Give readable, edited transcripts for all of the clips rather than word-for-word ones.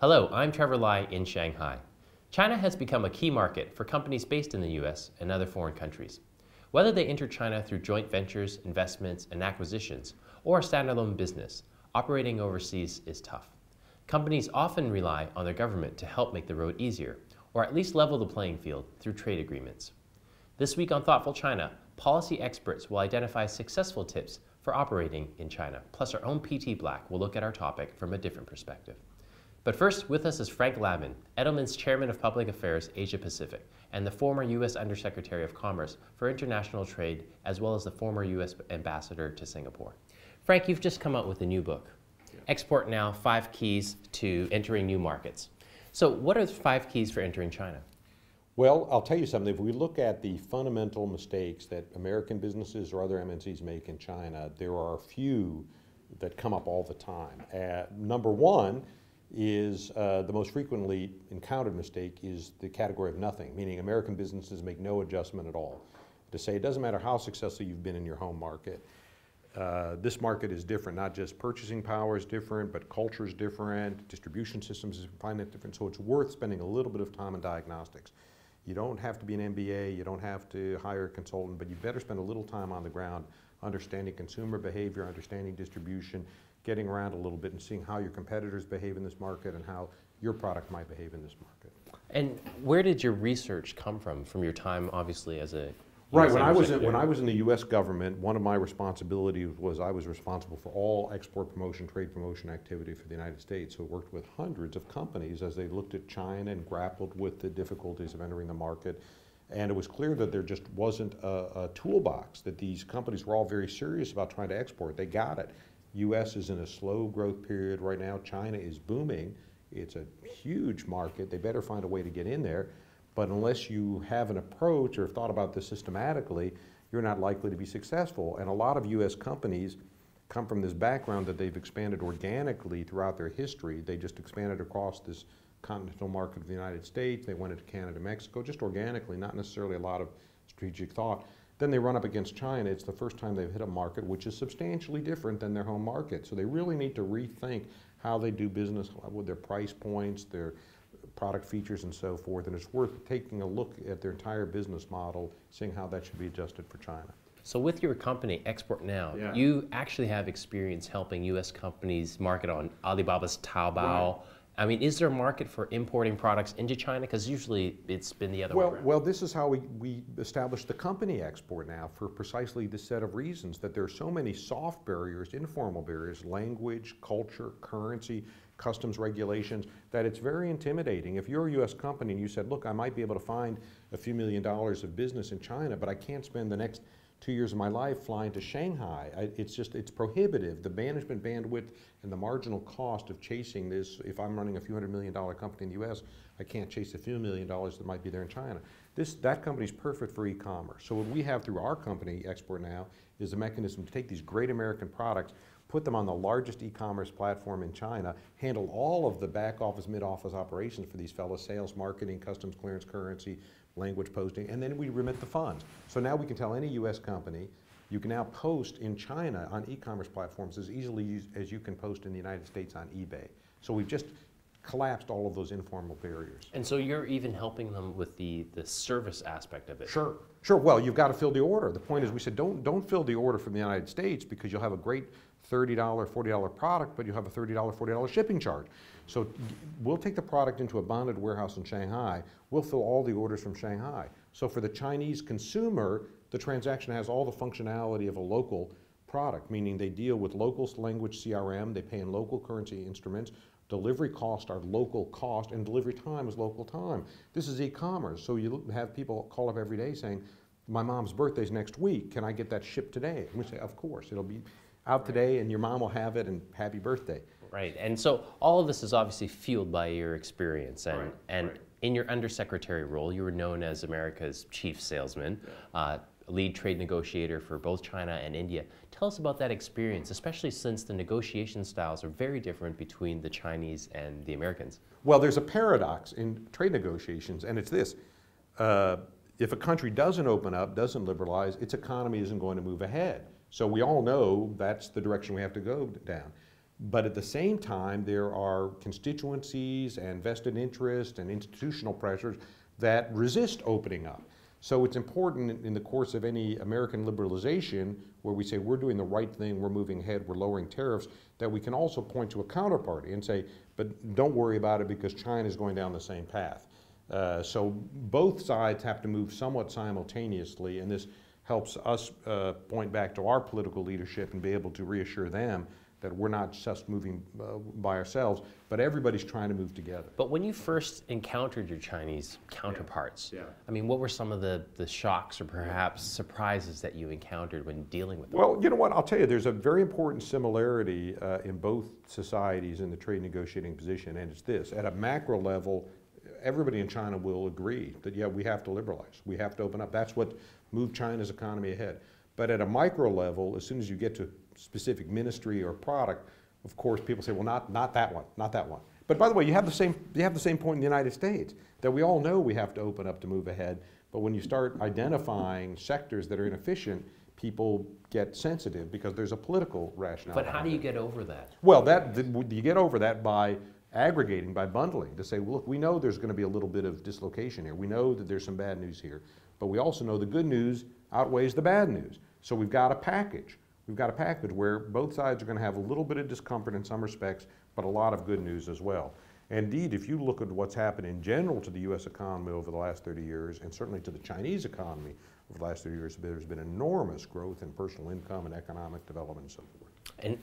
Hello, I'm Trevor Lai in Shanghai. China has become a key market for companies based in the US and other foreign countries. Whether they enter China through joint ventures, investments, and acquisitions, or a standalone business, operating overseas is tough. Companies often rely on their government to help make the road easier, or at least level the playing field through trade agreements. This week on Thoughtful China, policy experts will identify successful tips for operating in China. Plus, our own PT Black will look at our topic from a different perspective. But first, with us is Frank Lavin, Edelman's Chairman of Public Affairs Asia Pacific, and the former U.S. Undersecretary of Commerce for International Trade, as well as the former U.S. Ambassador to Singapore. Frank, you've just come out with a new book, Export Now: 5 Keys to Entering New Markets. So what are the 5 keys for entering China? Well, I'll tell you something. If we look at the fundamental mistakes that American businesses or other MNCs make in China, there are a few that come up all the time. Number one is the most frequently encountered mistake is the category of nothing, meaning American businesses make no adjustment at all. To say it doesn't matter how successful you've been in your home market, this market is different. Not just purchasing power is different, but culture is different, distribution systems is finite different, so it's worth spending a little bit of time in diagnostics. You don't have to be an MBA, you don't have to hire a consultant, but you better spend a little time on the ground understanding consumer behavior, understanding distribution, getting around a little bit and seeing how your competitors behave in this market and how your product might behave in this market. And where did your research come from your time, obviously, as a Right, when I was in the U.S. government, one of my responsibilities was I was responsible for all export promotion, trade promotion activity for the United States. So I worked with hundreds of companies as they looked at China and grappled with the difficulties of entering the market. And it was clear that there just wasn't a toolbox, that these companies were all very serious about trying to export. They got it. U.S. is in a slow growth period right now. China is booming. It's a huge market. They better find a way to get in there. But unless you have an approach or have thought about this systematically, you're not likely to be successful. And a lot of U.S. companies come from this background that they've expanded organically throughout their history. They just expanded across this continental market of the United States. They went into Canada, Mexico, just organically, not necessarily a lot of strategic thought. Then they run up against China. It's the first time they've hit a market which is substantially different than their home market. So they really need to rethink how they do business with their price points, their product features and so forth, and it's worth taking a look at their entire business model, seeing how that should be adjusted for China. So with your company, Export Now, you actually have experience helping U.S. companies market on Alibaba's Taobao. Right. I mean, is there a market for importing products into China? Because usually it's been the other way around. Well, this is how we established the company Export Now, for precisely this set of reasons, that there are so many soft barriers, informal barriers, language, culture, currency, customs regulations, that it's very intimidating. If you're a U.S. company and you said, look, I might be able to find a few $1 million of business in China, but I can't spend the next 2 years of my life flying to Shanghai. It's prohibitive. The management bandwidth and the marginal cost of chasing this, if I'm running a few $100 million company in the U.S., I can't chase a few $1 million that might be there in China. That company's perfect for e-commerce. So what we have through our company, Export Now, is a mechanism to take these great American products, put them on the largest e-commerce platform in China, handle all of the back office, mid office operations for these fellows, sales, marketing, customs clearance, currency, language posting, and then we remit the funds. So now we can tell any U.S. company, you can now post in China on e-commerce platforms as easily as you can post in the United States on eBay. So we've just collapsed all of those informal barriers. And so you're even helping them with the service aspect of it. Sure. Well, you've got to fill the order. The point is, we said don't fill the order from the United States, because you'll have a great $30, $40 product, but you have a $30, $40 shipping charge. So we'll take the product into a bonded warehouse in Shanghai. We'll fill all the orders from Shanghai. So for the Chinese consumer, the transaction has all the functionality of a local product, meaning they deal with local language CRM, they pay in local currency instruments, delivery costs are local cost, and delivery time is local time. This is e-commerce, so you have people call up every day saying, my mom's birthday's next week, can I get that shipped today? And we say, of course, it'll be out today and your mom will have it, and happy birthday. Right, and so all of this is obviously fueled by your experience, and in your undersecretary role, you were known as America's chief salesman, lead trade negotiator for both China and India. Tell us about that experience, especially since the negotiation styles are very different between the Chinese and the Americans. Well, there's a paradox in trade negotiations, and it's this. If a country doesn't open up, doesn't liberalize, its economy isn't going to move ahead. So we all know that's the direction we have to go down. But at the same time, there are constituencies and vested interest and institutional pressures that resist opening up. So it's important in the course of any American liberalization where we say we're doing the right thing, we're moving ahead, we're lowering tariffs, that we can also point to a counterparty and say, but don't worry about it because China is going down the same path. So both sides have to move somewhat simultaneously, and this helps us point back to our political leadership and be able to reassure them that we're not just moving by ourselves, but everybody's trying to move together. But when you first encountered your Chinese counterparts, I mean, what were some of the shocks or perhaps surprises that you encountered when dealing with them? Well, you know what, I'll tell you, there's a very important similarity in both societies in the trade negotiating position, and it's this. At a macro level, everybody in China will agree that, yeah, we have to liberalize, we have to open up. That's what moved China's economy ahead. But at a micro level, as soon as you get to specific ministry or product, of course, people say, well, not that one, not that one. But by the way, you have the same point in the United States, that we all know we have to open up to move ahead. But when you start identifying sectors that are inefficient, people get sensitive because there's a political rationale. But how do you get over that? Well, you get over that by aggregating, by bundling, to say, well, look, we know there's going to be a little bit of dislocation here. We know that there's some bad news here, but we also know the good news outweighs the bad news. So we've got a package. We've got a package where both sides are going to have a little bit of discomfort in some respects, but a lot of good news as well. Indeed, if you look at what's happened in general to the U.S. economy over the last 30 years, and certainly to the Chinese economy over the last 30 years, there's been enormous growth in personal income and economic development and so forth. And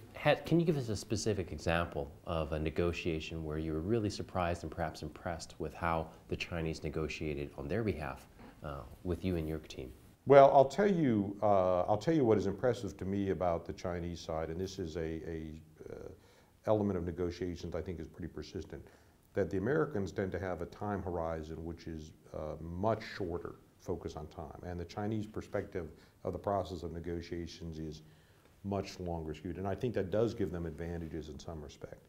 can you give us a specific example of a negotiation where you were really surprised and perhaps impressed with how the Chinese negotiated on their behalf with you and your team? Well, I'll tell you what is impressive to me about the Chinese side, and this is a element of negotiations I think is pretty persistent, that the Americans tend to have a time horizon which is much shorter focus on time, and the Chinese perspective of the process of negotiations is much longer skewed, and I think that does give them advantages in some respect,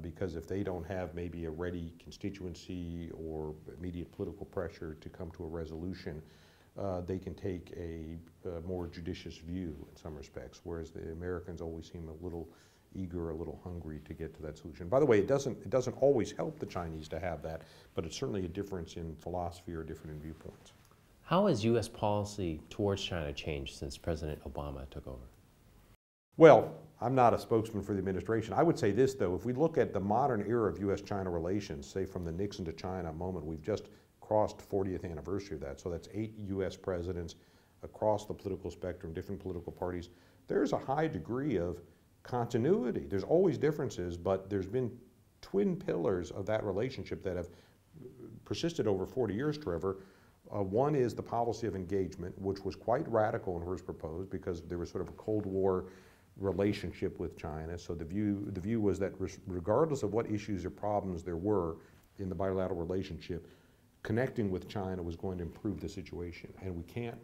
because if they don't have maybe a ready constituency or immediate political pressure to come to a resolution, they can take a more judicious view in some respects, whereas the Americans always seem a little eager, a little hungry to get to that solution. By the way, it doesn't always help the Chinese to have that, but it's certainly a difference in philosophy or different in viewpoints. How has U.S. policy towards China changed since President Obama took over? Well, I'm not a spokesman for the administration. I would say this, though. If we look at the modern era of U.S.-China relations, say from the Nixon to China moment, we've just crossed 40th anniversary of that. So that's 8 U.S. presidents across the political spectrum, different political parties. There's a high degree of continuity. There's always differences, but there's been twin pillars of that relationship that have persisted over 40 years, Trevor. One is the policy of engagement, which was quite radical when first proposed because there was sort of a Cold War relationship with China. So the view was that regardless of what issues or problems there were in the bilateral relationship, connecting with China was going to improve the situation. And we can't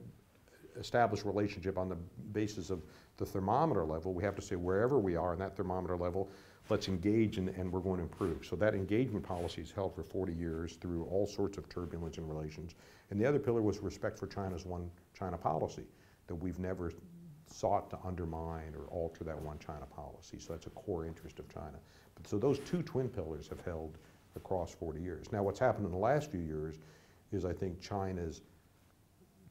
establish a relationship on the basis of the thermometer level. We have to say wherever we are on that thermometer level, let's engage and we're going to improve. So that engagement policy has held for 40 years through all sorts of turbulence in relations. And the other pillar was respect for China's one China policy, that we've never sought to undermine or alter that one China policy. So that's a core interest of China. But so those two twin pillars have held across 40 years. Now what's happened in the last few years is I think China's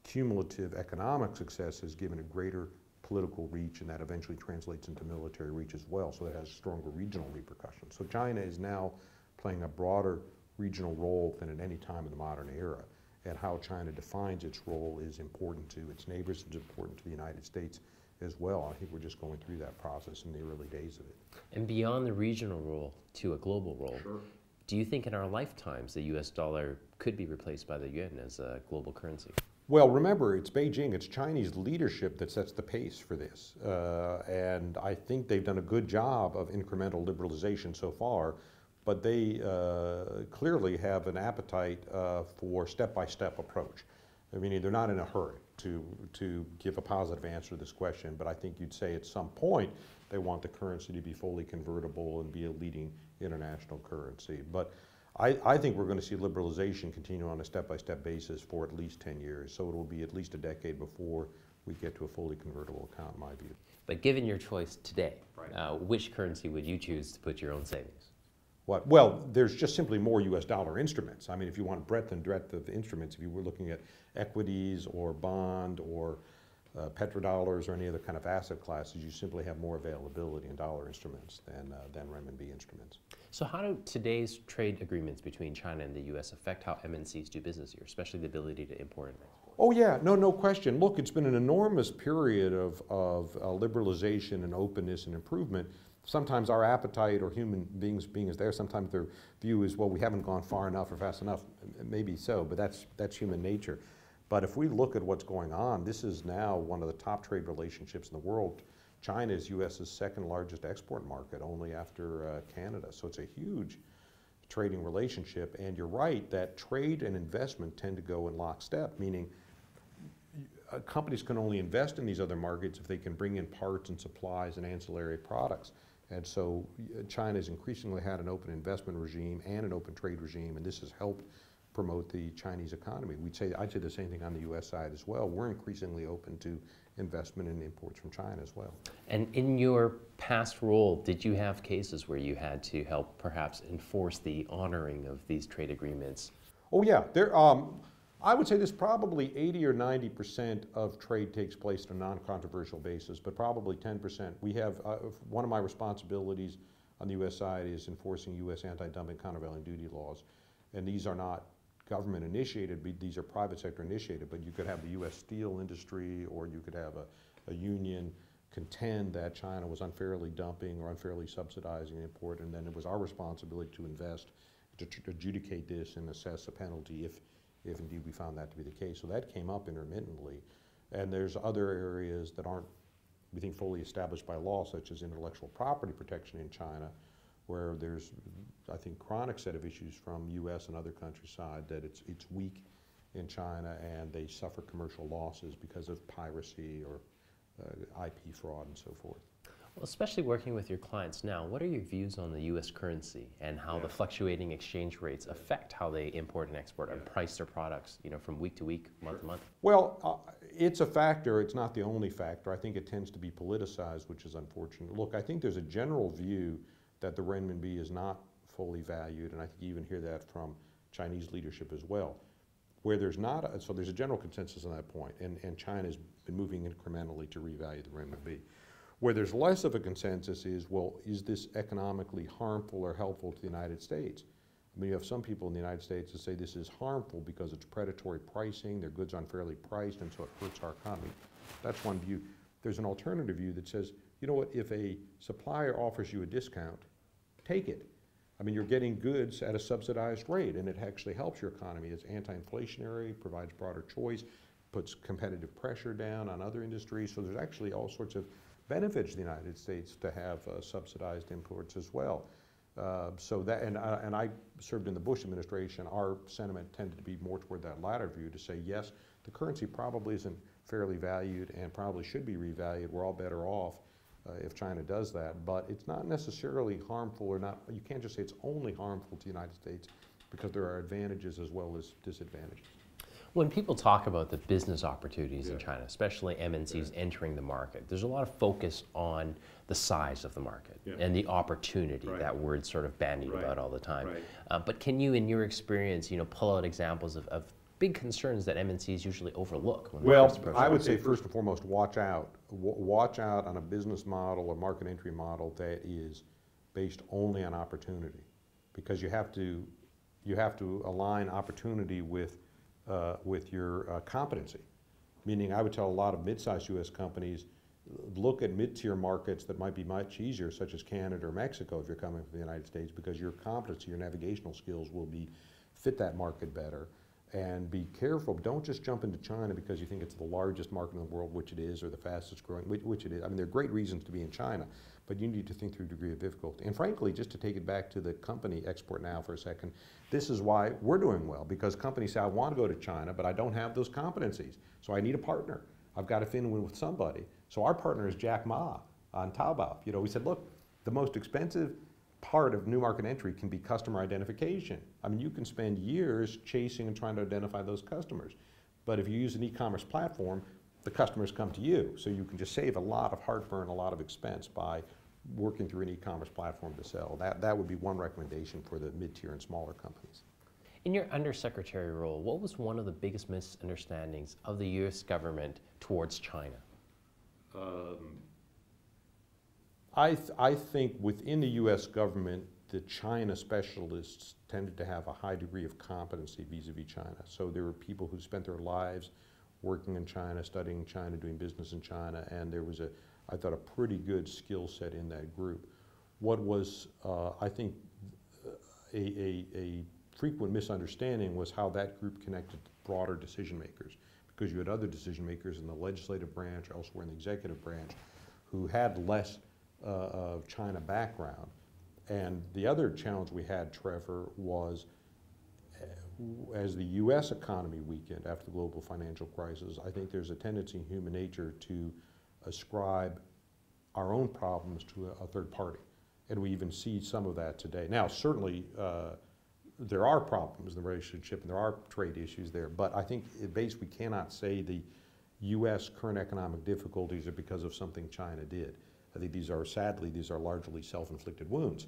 cumulative economic success has given a greater political reach, and that eventually translates into military reach as well, so that has stronger regional repercussions. So China is now playing a broader regional role than at any time in the modern era, and how China defines its role is important to its neighbors, it's important to the United States as well. I think we're just going through that process in the early days of it. And beyond the regional role to a global role, Sure. Do you think in our lifetimes the US dollar could be replaced by the yuan as a global currency? Well, remember, it's Beijing, it's Chinese leadership that sets the pace for this. And I think they've done a good job of incremental liberalization so far, but they clearly have an appetite for step-by-step approach. I mean, they're not in a hurry to give a positive answer to this question, but I think you'd say at some point they want the currency to be fully convertible and be a leading international currency. But I think we're going to see liberalization continue on a step-by-step basis for at least 10 years. So it will be at least a decade before we get to a fully convertible account, in my view. But given your choice today, Right. which currency would you choose to put your own savings? What? Well, there's just simply more US dollar instruments. I mean, if you want breadth of instruments, if you were looking at equities or bond or petrodollars or any other kind of asset classes, you simply have more availability in dollar instruments than renminbi instruments. So how do today's trade agreements between China and the U.S. affect how MNCs do business here, especially the ability to import and export? Oh yeah, no question. Look, it's been an enormous period of liberalization and openness and improvement. Sometimes our appetite or human beings being is there, sometimes their view is, well, we haven't gone far enough or fast enough. Maybe so, but that's human nature. But if we look at what's going on, this is now one of the top trade relationships in the world. China is U.S.'s second largest export market, only after Canada. So it's a huge trading relationship. And you're right that trade and investment tend to go in lockstep, meaning companies can only invest in these other markets if they can bring in parts and supplies and ancillary products. And so China's increasingly had an open investment regime and an open trade regime, and this has helped promote the Chinese economy. I'd say the same thing on the U.S. side as well. We're increasingly open to investment and imports from China as well. And in your past role, did you have cases where you had to help perhaps enforce the honoring of these trade agreements? Oh yeah, I would say there's probably 80 or 90% of trade takes place on a non-controversial basis, but probably 10%. We have, one of my responsibilities on the U.S. side is enforcing U.S. anti-dumping countervailing duty laws. And these are not government initiated, these are private sector initiated, but you could have the U.S. steel industry or you could have a union contend that China was unfairly dumping or unfairly subsidizing import, and then it was our responsibility to invest, to adjudicate this and assess a penalty if indeed we found that to be the case. So that came up intermittently. And there's other areas that aren't, we think, fully established by law, such as intellectual property protection in China, where there's, I think, chronic set of issues from U.S. and other countries' side that it's weak in China and they suffer commercial losses because of piracy or IP fraud and so forth. Well, especially working with your clients now, what are your views on the U.S. currency and how the fluctuating exchange rates affect how they import and export and price their products, from week to week, month to month? Well, it's a factor. It's not the only factor. I think it tends to be politicized, which is unfortunate. Look, I think there's a general view that the renminbi is not fully valued, and I think you even hear that from Chinese leadership as well. Where there's not, so there's a general consensus on that point, and China's been moving incrementally to revalue the renminbi. Where there's less of a consensus is, well, is this economically harmful or helpful to the United States? I mean, you have some people in the United States that say this is harmful because it's predatory pricing, their goods unfairly priced, and so it hurts our economy. That's one view. There's an alternative view that says, you know what, if a supplier offers you a discount, take it. I mean, you're getting goods at a subsidized rate, and it actually helps your economy. It's anti-inflationary, provides broader choice, puts competitive pressure down on other industries. So there's actually all sorts of benefits to the United States to have subsidized imports as well. So that, and I served in the Bush administration, our sentiment tended to be more toward that latter view, to say, yes, the currency probably isn't fairly valued and probably should be revalued. We're all better off if China does that, but it's not necessarily harmful or not. You can't just say it's only harmful to the United States, because there are advantages as well as disadvantages. When people talk about the business opportunities in China, especially MNCs entering the market, there's a lot of focus on the size of the market and the opportunity, that word sort of bandied about all the time. But can you, in your experience, pull out examples of big concerns that MNCs usually overlook? Well, I would say first and foremost, watch out. Watch out on a business model or market entry model that is based only on opportunity, because you have to align opportunity with your competency. Meaning, I would tell a lot of mid-sized U.S. companies, look at mid-tier markets that might be much easier, such as Canada or Mexico if you're coming from the United States, because your competency, your navigational skills will fit that market better. And be careful, don't just jump into China because you think it's the largest market in the world, which it is, or the fastest growing, which it is. I mean, there are great reasons to be in China, but you need to think through degree of difficulty. And frankly, just to take it back to the company Export Now for a second, this is why we're doing well, because companies say, I want to go to China, but I don't have those competencies, so I need a partner. I've got to fit in with somebody. So our partner is Jack Ma on Taobao. We said, look, the most expensive part of new market entry can be customer identification. I mean, you can spend years chasing and trying to identify those customers. But if you use an e-commerce platform, the customers come to you. So you can just save a lot of heartburn, a lot of expense by working through an e-commerce platform to sell. That would be one recommendation for the mid-tier and smaller companies. In your Undersecretary role, what was one of the biggest misunderstandings of the U.S. government towards China? I think within the U.S. government, the China specialists tended to have a high degree of competency vis-a-vis China. So there were people who spent their lives working in China, studying China, doing business in China, and there was I thought, a pretty good skill set in that group. What was, I think, a frequent misunderstanding was how that group connected to broader decision makers, because you had other decision makers in the legislative branch, elsewhere in the executive branch, who had less China background. And the other challenge we had, Trevor, was as the U.S. economy weakened after the global financial crisis, I think there's a tendency in human nature to ascribe our own problems to a third party. And we even see some of that today. Now, certainly, there are problems in the relationship and there are trade issues there, but I think at base we cannot say the U.S. current economic difficulties are because of something China did. I think sadly, these are largely self-inflicted wounds.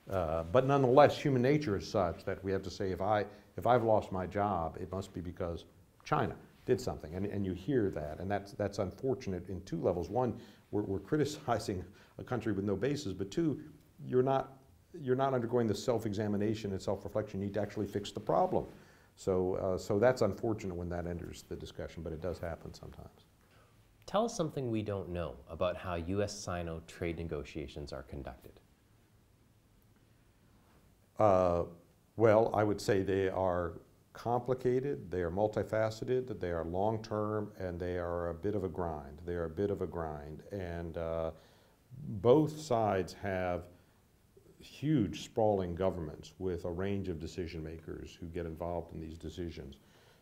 But nonetheless, human nature is such that we have to say, if I've lost my job, it must be because China did something, and you hear that, and that's unfortunate in two levels. One, we're criticizing a country with no basis, but two, you're not undergoing the self-examination and self-reflection. You need to actually fix the problem. So that's unfortunate when that enters the discussion, but it does happen sometimes. Tell us something we don't know about how U.S.-Sino trade negotiations are conducted. Well, I would say they are complicated, they are multifaceted, they are long-term, and they are a bit of a grind. They are a bit of a grind. And both sides have huge sprawling governments with a range of decision makers who get involved in these decisions.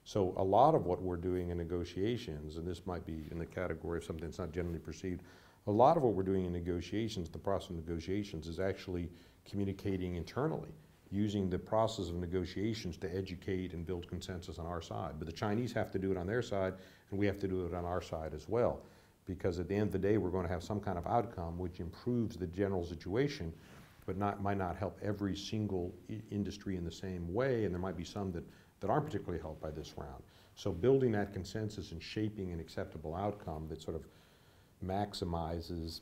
So a lot of what we're doing in negotiations, and this might be in the category of something that's not generally perceived, a lot of what we're doing in negotiations, the process of negotiations, is actually communicating internally, using the process of negotiations to educate and build consensus on our side. But the Chinese have to do it on their side, and we have to do it on our side as well. Because at the end of the day, we're going to have some kind of outcome which improves the general situation, but might not help every single industry in the same way, and there might be some that aren't particularly helped by this round. So building that consensus and shaping an acceptable outcome that sort of maximizes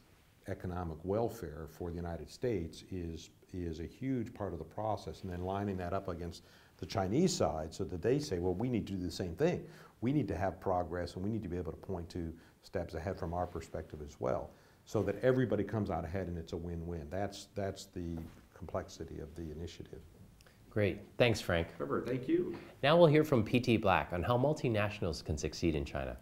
economic welfare for the United States is a huge part of the process, and then lining that up against the Chinese side so that they say, well, we need to do the same thing. We need to have progress, and we need to be able to point to steps ahead from our perspective as well, so that everybody comes out ahead and it's a win-win. That's the complexity of the initiative. Great. Thanks, Frank. Trevor, thank you. Now we'll hear from P.T. Black on how multinationals can succeed in China.